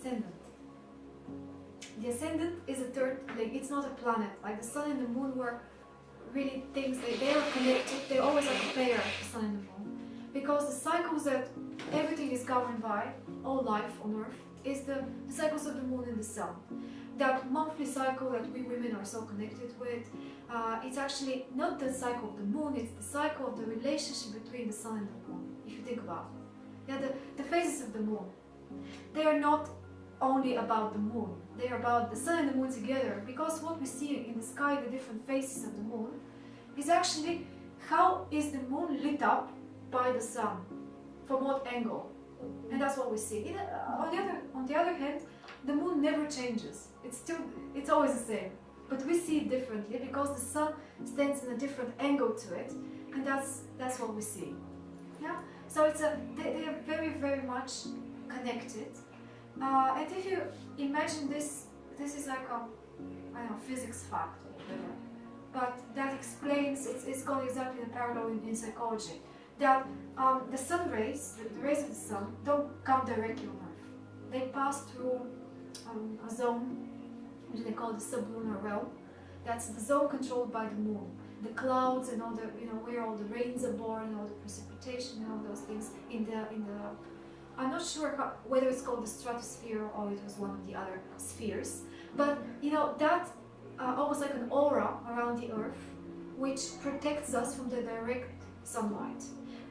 Ascendant. The Ascendant is a third, like, it's not a planet. Like the Sun and the Moon were really things, they are connected. They're always like a pair, the Sun and the Moon. Because the cycles that everything is governed by, all life on Earth, is the cycles of the Moon and the Sun. That monthly cycle that we women are so connected with, it's actually not the cycle of the Moon, it's the cycle of the relationship between the Sun and the Moon, if you think about it. Yeah, the phases of the Moon, they are not only about the Moon, they are about the Sun and the Moon together, because what we see in the sky, the different phases of the Moon, is actually how is the Moon lit up by the Sun, from what angle, and that's what we see. On the other hand, the Moon never changes. It's always the same, but we see it differently because the Sun stands in a different angle to it, and that's what we see. Yeah. So they are very, very much connected. And if you imagine this is like a, I don't know, physics fact or whatever, but that explains, it's called exactly the parallel in psychology, that the sun rays, the rays of the sun, don't come directly on Earth. They pass through a zone which they call the sublunar realm. That's the zone controlled by the Moon. The clouds and all the, where all the rains are born, all the precipitation and all those things in the I'm not sure whether it's called the stratosphere or it was one of the other spheres, but that almost like an aura around the Earth which protects us from the direct sunlight.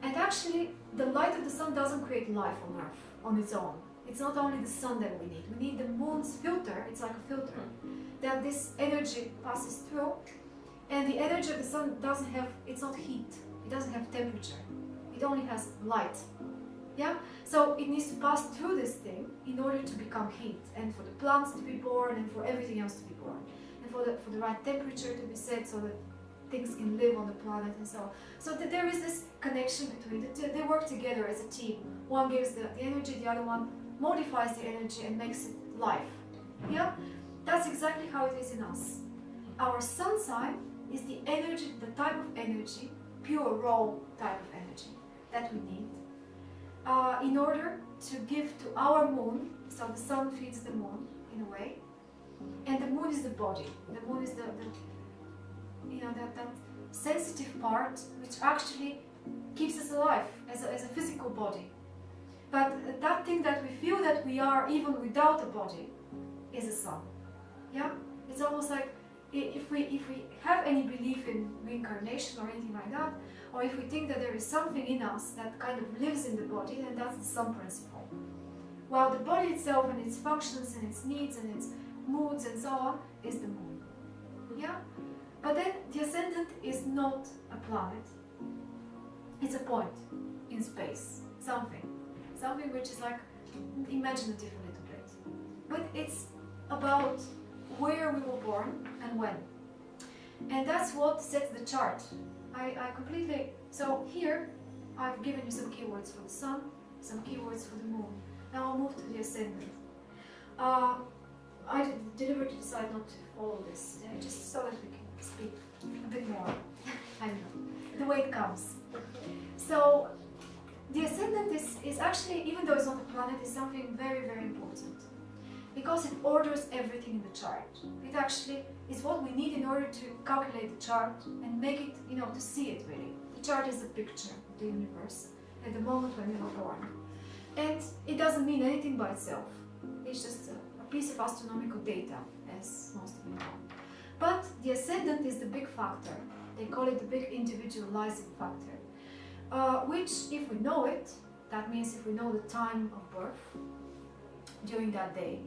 And actually the light of the sun doesn't create life on Earth on its own. It's not only the sun that we need the Moon's filter. It's like a filter that this energy passes through, and the energy of the sun doesn't have, it's not heat, it doesn't have temperature, it only has light. Yeah, so it needs to pass through this thing in order to become heat, and for the plants to be born, and for everything else to be born, and for the right temperature to be set, so that things can live on the planet and so on. So that there is this connection between the two. They work together as a team. One gives the energy, the other one modifies the energy and makes it life. Yeah, that's exactly how it is in us. Our sun sign is the energy, the type of energy, pure raw type of energy that we need. In order to give to our Moon, so the sun feeds the Moon in a way, and the Moon is the body. The Moon is that sensitive part which actually keeps us alive as a physical body. But that thing that we feel that we are even without a body is the sun. Yeah, it's almost like if we have any belief in reincarnation or anything like that, or if we think that there is something in us that kind of lives in the body, then that's the sun principle. While the body itself and its functions and its needs and its moods and so on is the Moon. Yeah? But then the Ascendant is not a planet. It's a point in space. Something which is like imaginative a little bit. But it's about where we were born and when. And that's what sets the chart. I completely, so here I've given you some keywords for the sun, some keywords for the Moon. Now I'll move to the Ascendant. I deliberately decided not to follow this, just so that we can speak a bit more. I don't know, the way it comes. So the Ascendant is actually, even though it's not a planet, is something very, very important. Because it orders everything in the chart. It actually is what we need in order to calculate the chart and make it, to see it really. The chart is a picture of the universe at the moment when we were born. And it doesn't mean anything by itself. It's just a piece of astronomical data, as most of you know. But the Ascendant is the big factor. They call it the big individualizing factor. Which, if we know it, that means if we know the time of birth during that day,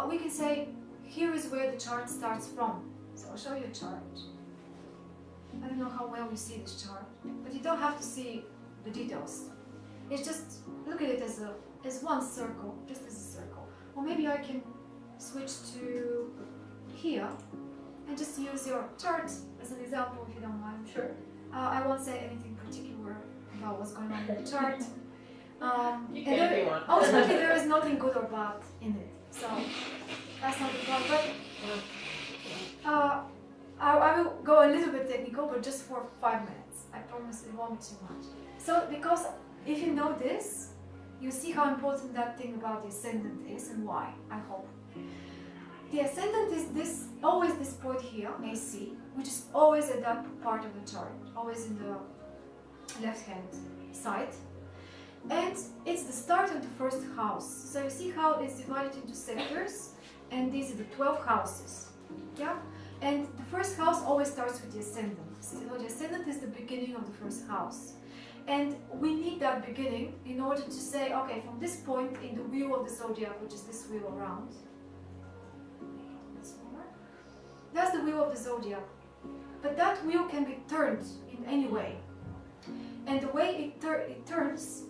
we can say, here is where the chart starts from. So I'll show you a chart. I don't know how well you see this chart, but you don't have to see the details. It's just, look at it as one circle, just as a circle. Or maybe I can switch to here and just use your chart as an example, if you don't mind. Sure. I won't say anything particular about what's going on in the chart. You can if you want. Ultimately, there is nothing good or bad in it, so that's not the problem. But I will go a little bit technical, but just for 5 minutes. I promise it won't be too much. So, because if you know this, you see how important that thing about the ascendant is and why, I hope. The ascendant is always this point here, AC, which is always at that part of the chart, always in the left-hand side. And it's the start of the first house. So you see how it's divided into sectors, and these are the 12 houses. Yeah? And the first house always starts with the ascendant. So the ascendant is the beginning of the first house. And we need that beginning in order to say, okay, from this point in the wheel of the zodiac, which is this wheel around, that's the wheel of the zodiac. But that wheel can be turned in any way. And the way it turns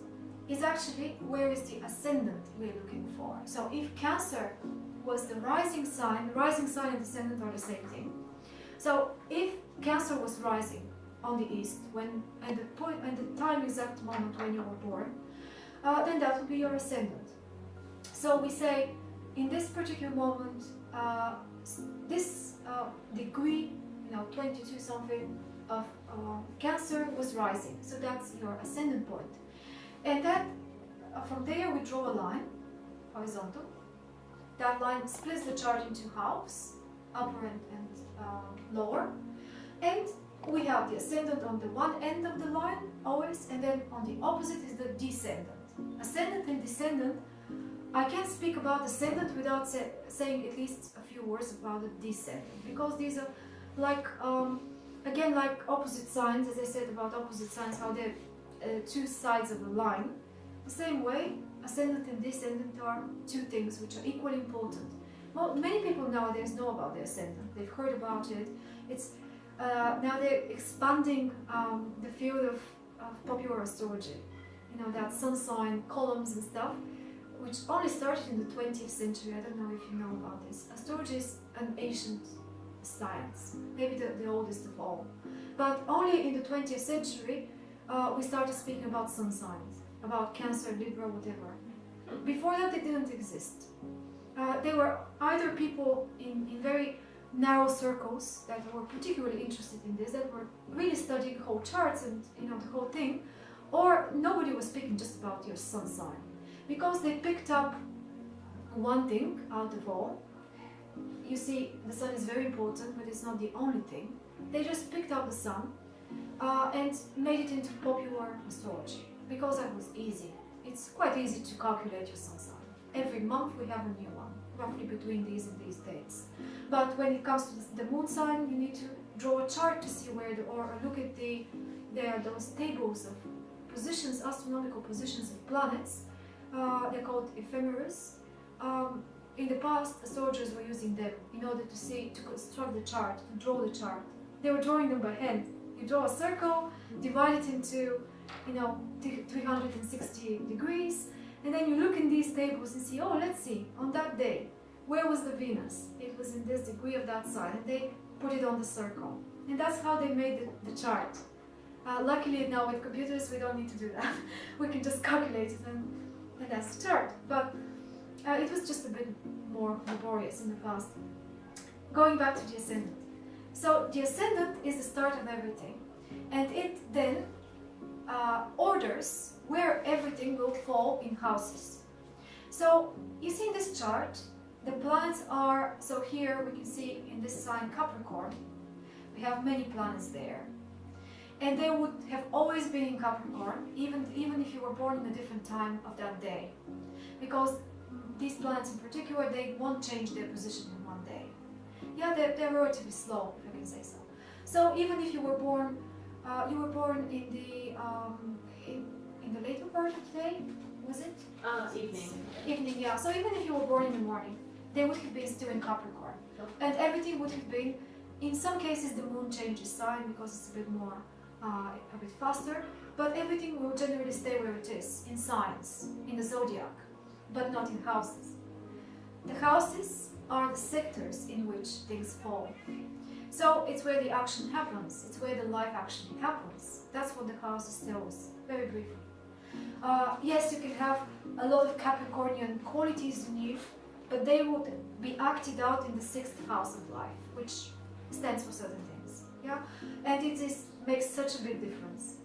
is actually where is the ascendant we're looking for. So if Cancer was the rising sign and ascendant are the same thing. So if Cancer was rising on the east at the time exact moment when you were born, then that would be your ascendant. So we say in this particular moment, this degree, 22 something of Cancer was rising. So that's your ascendant point. And that from there we draw a line, horizontal. That line splits the chart into halves, upper and lower. And we have the ascendant on the one end of the line, always, and then on the opposite is the descendant. Ascendant and descendant, I can't speak about ascendant without saying at least a few words about the descendant, because these are like, again, like opposite signs, as I said about opposite signs, how they're two sides of a line. The same way, ascendant and descendant are two things which are equally important. Well, many people nowadays know about the ascendant. They've heard about it. It's now they're expanding the field of popular astrology. That sun sign columns and stuff, which only started in the 20th century. I don't know if you know about this. Astrology is an ancient science, maybe the oldest of all. But only in the 20th century we started speaking about sun signs, about Cancer, Libra, whatever. Before that, they didn't exist. They were either people in very narrow circles that were particularly interested in this, that were really studying whole charts and the whole thing, or nobody was speaking just about your sun sign, because they picked up one thing out of all. You see, the sun is very important, but it's not the only thing. They just picked up the sun and made it into popular astrology, because that was easy. It's quite easy to calculate your sun sign. Every month we have a new one, roughly between these and these dates. But when it comes to the moon sign, you need to draw a chart to see where, or look at those tables of positions, astronomical positions of planets. They're called ephemeris. In the past, astrologers were using them in order to construct the chart, to draw the chart. They were drawing them by hand. You draw a circle, divide it into 360 degrees, and then you look in these tables and see, oh, let's see, on that day, where was the Venus? It was in this degree of that side, and they put it on the circle. And that's how they made the chart. Luckily now with computers we don't need to do that. We can just calculate it and that's the chart. But it was just a bit more laborious in the past. Going back to the ascendant. So the ascendant is the start of everything, and it then orders where everything will fall in houses. So you see in this chart, the planets are, so here we can see in this sign Capricorn, we have many planets there. And they would have always been in Capricorn, even if you were born in a different time of that day. Because these planets in particular, they won't change their position in one day. Yeah, they're relatively slow, if I can say so. So even if you were born in the later part of the day, was it? Evening. Evening, yeah. So even if you were born in the morning, they would have been still in Capricorn. And everything would have been, in some cases the moon changes sign because it's a bit more, a bit faster, but everything will generally stay where it is, in signs, in the zodiac, but not in houses. The houses are the sectors in which things fall. So it's where the action happens, it's where the life actually happens. That's what the houses tell us, very briefly. Yes, you can have a lot of Capricornian qualities in you, but they would be acted out in the 6th house of life, which stands for certain things. Yeah, and makes such a big difference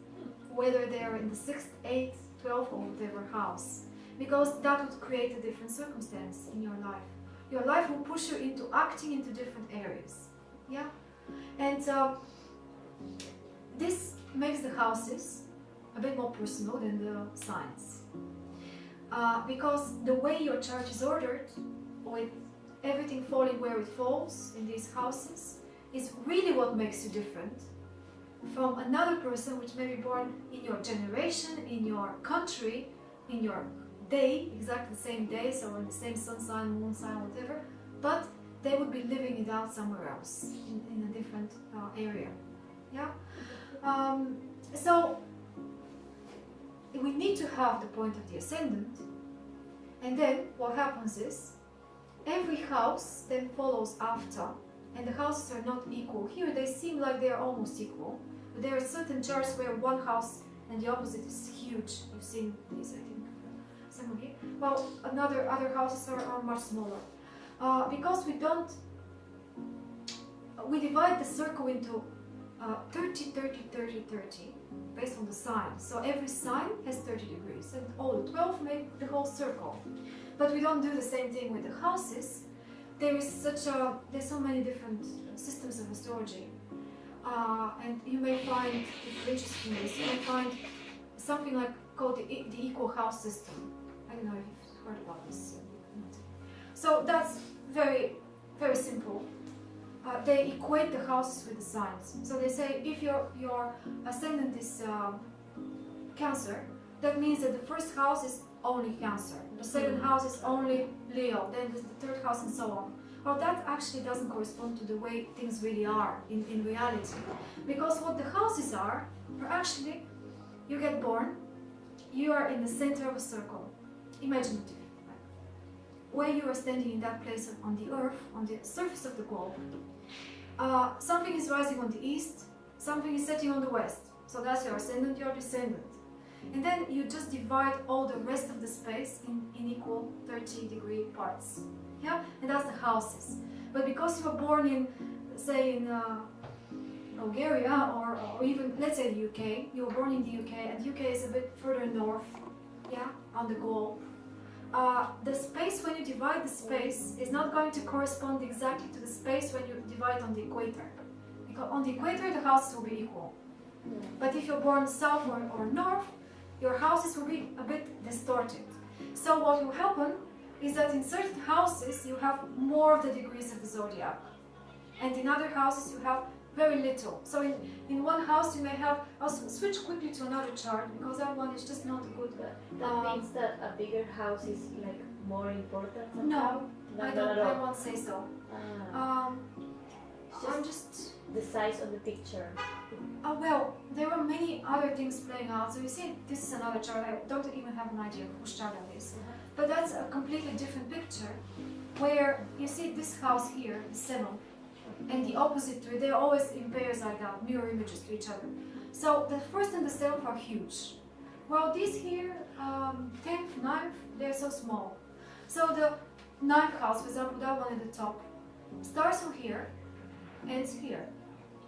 whether they are in the 6th, 8th, 12th, or whatever house. because that would create a different circumstance in your life. Your life will push you into acting into different areas. Yeah? And this makes the houses a bit more personal than the signs. Because the way your chart is ordered, with everything falling where it falls in these houses, is really what makes you different from another person which may be born in your generation, in your country, in your day, exactly the same day, so in the same sun sign, moon sign, whatever, but they would be living it out somewhere else, in a different area. Yeah? So we need to have the point of the ascendant, and then what happens is every house then follows after, and the houses are not equal. Here they seem like they are almost equal, but there are certain charts where one house and the opposite is huge. You've seen these, I think, some of you. Well, other houses are much smaller, because we divide the circle into 30, 30, 30, 30, based on the sign. So every sign has 30 degrees, and all the 12 make the whole circle. But we don't do the same thing with the houses. There's so many different systems of astrology, and you may find, if you're interested in this, you may find something like called the equal house system. I don't know if you've heard about this. So that's very, very simple. They equate the houses with the signs. So they say if your ascendant is Cancer, that means that the first house is only Cancer, the second house is only Leo, then the third house, and so on. Well, that actually doesn't correspond to the way things really are in reality. Because what the houses are actually, you get born, you are in the center of a circle, imaginative, where you are standing in that place on the earth, on the surface of the globe. Something is rising on the east, something is setting on the west. So that's your ascendant, your descendant. And then you just divide all the rest of the space in equal 30-degree parts. Yeah? And that's the houses. But because you were born in, say, in Bulgaria, or even, let's say, the UK, you were born in the UK, and the UK is a bit further north, yeah, on the globe. The space, when you divide the space, is not going to correspond exactly to the space when you divide on the equator. Because on the equator, the houses will be equal. But if you're born south or north, your houses will be a bit distorted. So what will happen is that in certain houses, you have more of the degrees of the zodiac. And in other houses, you have very little. So in one house, you may have, I'll switch quickly to another chart, because that one is just not a good. That means that a bigger house is like more important No, somehow? I won't say so. I'm just the size of the picture. Well, there are many other things playing out. So you see, this is another chart. I don't even have an idea whose chart that is. But that's a completely different picture, where you see this house here, the 7th, and the opposite to it, they're always in pairs like that, mirror images to each other. So the 1st and the 7th are huge. Well, these here, 10th, 9th, they're so small. So the 9th house, for example, that one at the top, starts from here, ends here.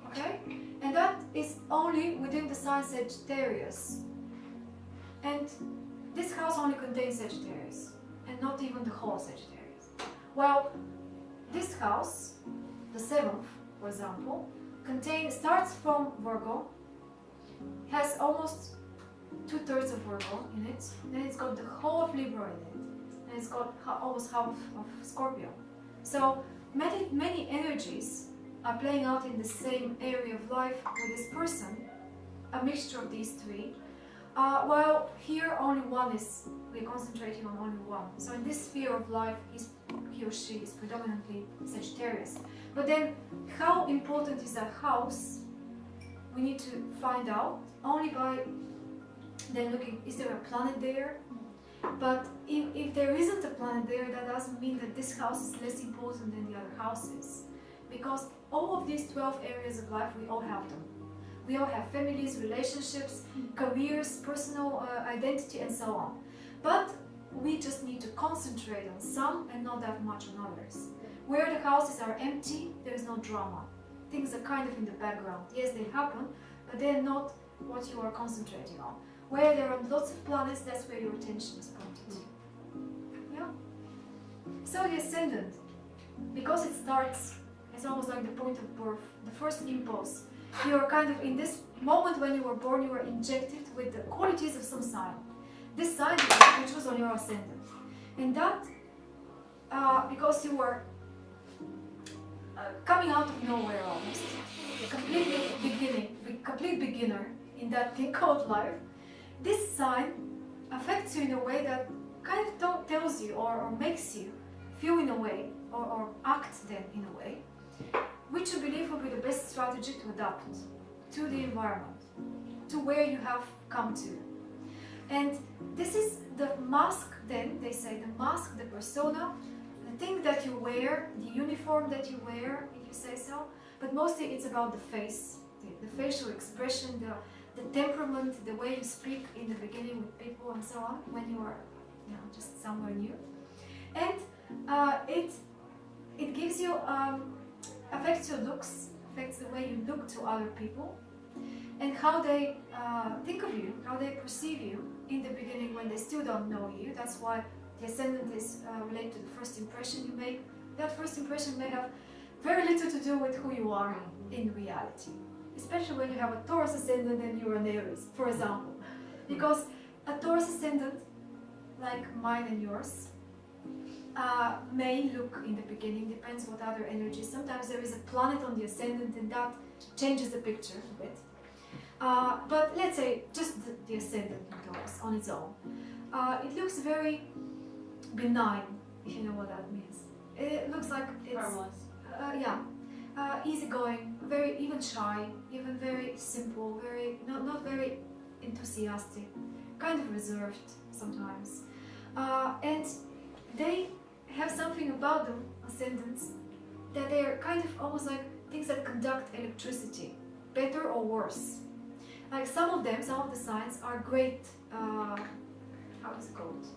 Okay? And that is only within the sign Sagittarius. And this house only contains Sagittarius, and not even the whole Sagittarius. Well, this house, the 7th, for example, starts from Virgo, has almost 2/3 of Virgo in it, then it's got the whole of Libra in it, and it's got almost half of Scorpio. So many energies are playing out in the same area of life with this person, a mixture of these three, while here only one is, we're concentrating on only one. So in this sphere of life, he or she is predominantly Sagittarius. But then, how important is that house? We need to find out only by then looking, is there a planet there? But if there isn't a planet there, that doesn't mean that this house is less important than the other houses. Because all of these 12 areas of life, we all have them. We all have families, relationships, careers, personal identity, and so on. But we just need to concentrate on some and not that much on others. Where the houses are empty, there is no drama. Things are kind of in the background. Yes, they happen, but they're not what you are concentrating on. Where there are lots of planets, that's where your attention is pointed. Yeah. So the ascendant, because it starts, it's almost like the point of birth, the first impulse. You're kind of in this moment when you were born, you were injected with the qualities of some sign. This sign which was on your ascendant. And that, because you were coming out of nowhere almost, complete beginner in that thing called life, this sign affects you in a way that kind of tells you or makes you feel in a way or act then in a way which you believe will be the best strategy to adapt to the environment, to where you have come to. And this is the mask then, they say, the mask, the persona, the thing that you wear, the uniform that you wear, if you say so, but mostly it's about the face, the facial expression, the temperament, the way you speak in the beginning with people and so on, when you are just somewhere new. And it gives you, affects your looks, affects the way you look to other people, and how they think of you, how they perceive you in the beginning when they still don't know you. That's why the ascendant is related to the first impression you make. That first impression may have very little to do with who you are in reality, especially when you have a Taurus ascendant and you're an Aries, for example. Because a Taurus ascendant, like mine and yours, may look in the beginning, depends what other energies. Sometimes there is a planet on the ascendant and that changes the picture a bit. But let's say just the ascendant in Taurus on its own. It looks very benign, if you know what that means. It looks like it's Harmless. Easygoing, very even shy, even very simple, very not very enthusiastic, kind of reserved sometimes. And they have something about them, ascendants, that they're kind of almost like things that conduct electricity, better or worse. Like some of them, some of the signs are great, how is it called?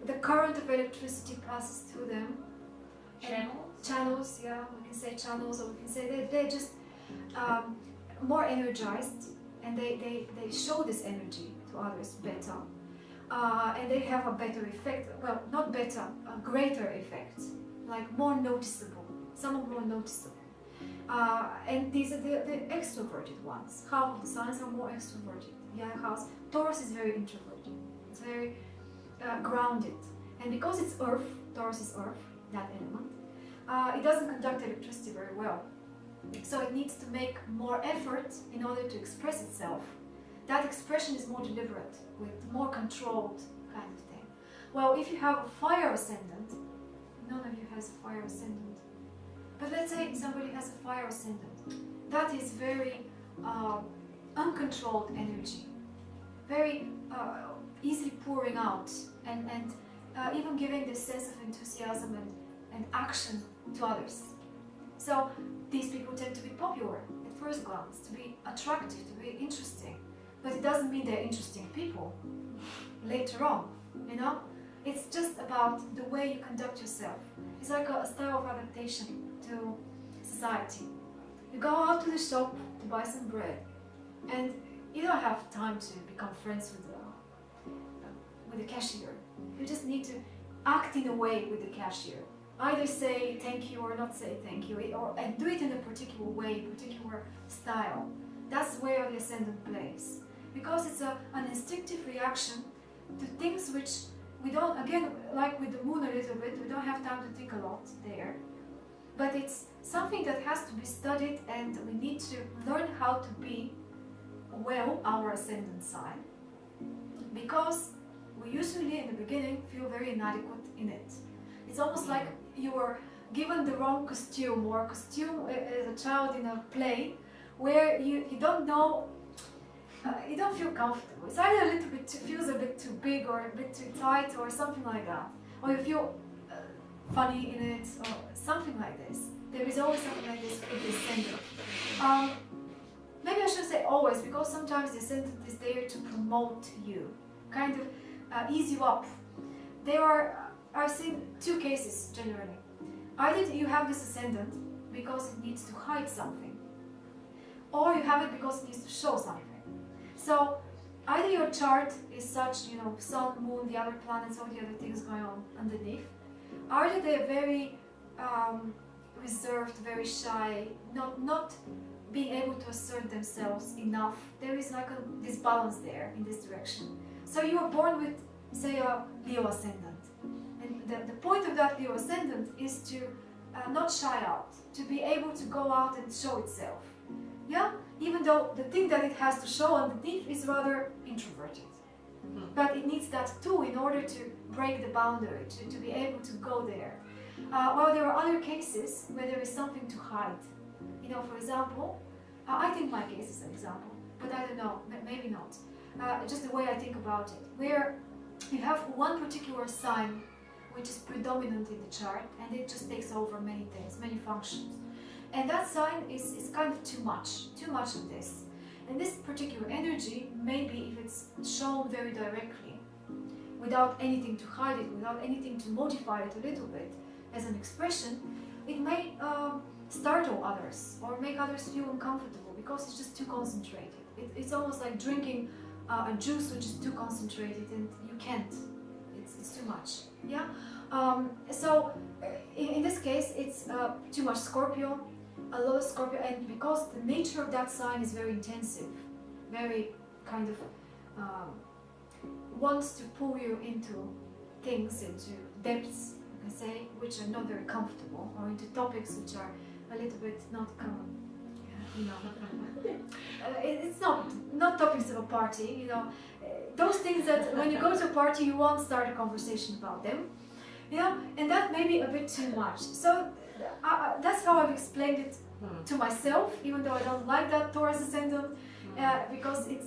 The current of electricity passes through them. Channels, yeah, we can say channels, or we can say they're just more energized, and they show this energy to others better. And they have a better effect, well, not better, a greater effect, like more noticeable, some are more noticeable. And these are the extroverted ones. Half of the signs are more extroverted. The other half, Taurus is very introverted, it's very grounded. And because it's earth, Taurus is earth, that element, it doesn't conduct electricity very well. So it needs to make more effort in order to express itself. That expression is more deliberate, with more controlled kind of thing. Well, if you have a fire ascendant, none of you has a fire ascendant, but let's say somebody has a fire ascendant, that is very uncontrolled energy, very easily pouring out, and even giving this sense of enthusiasm and action to others. So these people tend to be popular at first glance, to be attractive, to be interesting. But it doesn't mean they're interesting people later on, you know? It's just about the way you conduct yourself. It's like a style of adaptation to society. You go out to the shop to buy some bread, and you don't have time to become friends with the cashier. You just need to act in a way with the cashier. Either say thank you or not say thank you, and do it in a particular way, particular style. That's where the ascendant plays. Because it's an instinctive reaction to things which we don't, again, like with the moon a little bit, we don't have time to think a lot there. But it's something that has to be studied, and we need to learn how to be well our ascendant sign. Because we usually in the beginning feel very inadequate in it. It's almost like you were given the wrong costume, or costume as a child in a play, where you don't know, you don't feel comfortable. It's either a little bit feels a bit too big or a bit too tight or something like that. Or you feel funny in it or something like this. There is always something like this with the ascendant. Maybe I should say always, because sometimes the ascendant is there to promote you, kind of ease you up. I've seen two cases generally. Either you have this ascendant because it needs to hide something, or you have it because it needs to show something. So either your chart is such, you know, sun, moon, the other planets, all the other things going on underneath, either they're very reserved, very shy, not being able to assert themselves enough. There is like a disbalance there in this direction. So you are born with, say, a Leo ascendant. And the point of that Leo ascendant is to not shy out, to be able to go out and show itself. Yeah? Even though the thing that it has to show underneath is rather introverted. But it needs that too in order to break the boundary, to be able to go there. While there are other cases where there is something to hide. You know, for example, I think my case is an example, but I don't know, maybe not. Just the way I think about it, where you have one particular sign which is predominant in the chart, and it just takes over many things, many functions. And that sign is kind of too much of this. And this particular energy, maybe if it's shown very directly, without anything to hide it, without anything to modify it a little bit as an expression, it may startle others or make others feel uncomfortable because it's just too concentrated. It's almost like drinking a juice which is too concentrated and you can't. It's too much. Yeah. So in this case, it's too much Scorpio, a lot of Scorpio, and because the nature of that sign is very intensive, very kind of wants to pull you into things, into depths, you can say, which are not very comfortable, or into topics which are a little bit not common. You know, it's not topics of a party. You know, those things that when you go to a party you won't start a conversation about them. Yeah, and that may be a bit too much. So that's how I've explained it to myself, even though I don't like that Taurus ascendant, because it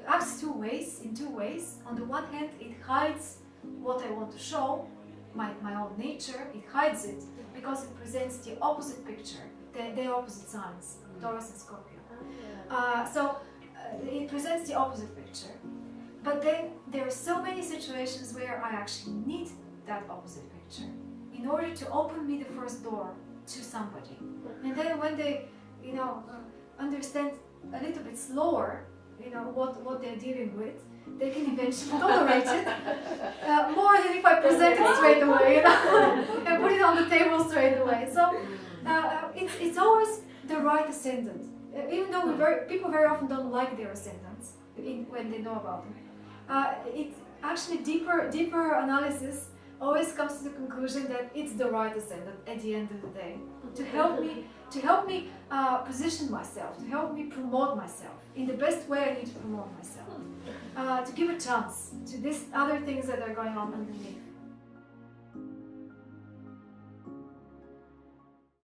acts in two ways. On the one hand, it hides what I want to show, my own nature. It hides it because it presents the opposite picture. They're opposite signs, Taurus and Scorpio. So it presents the opposite picture. But then there are so many situations where I actually need that opposite picture in order to open me the first door to somebody. And then when they, you know, understand a little bit slower, you know, what they're dealing with, they can eventually tolerate it more than if I present it straight away, you know, and put it on the table straight away. So it's always the right ascendant, even though people very often don't like their ascendants when they know about them. It's actually deeper analysis always comes to the conclusion that it's the right ascendant at the end of the day to help me position myself, to help me promote myself in the best way I need to promote myself, to give a chance to these other things that are going on underneath.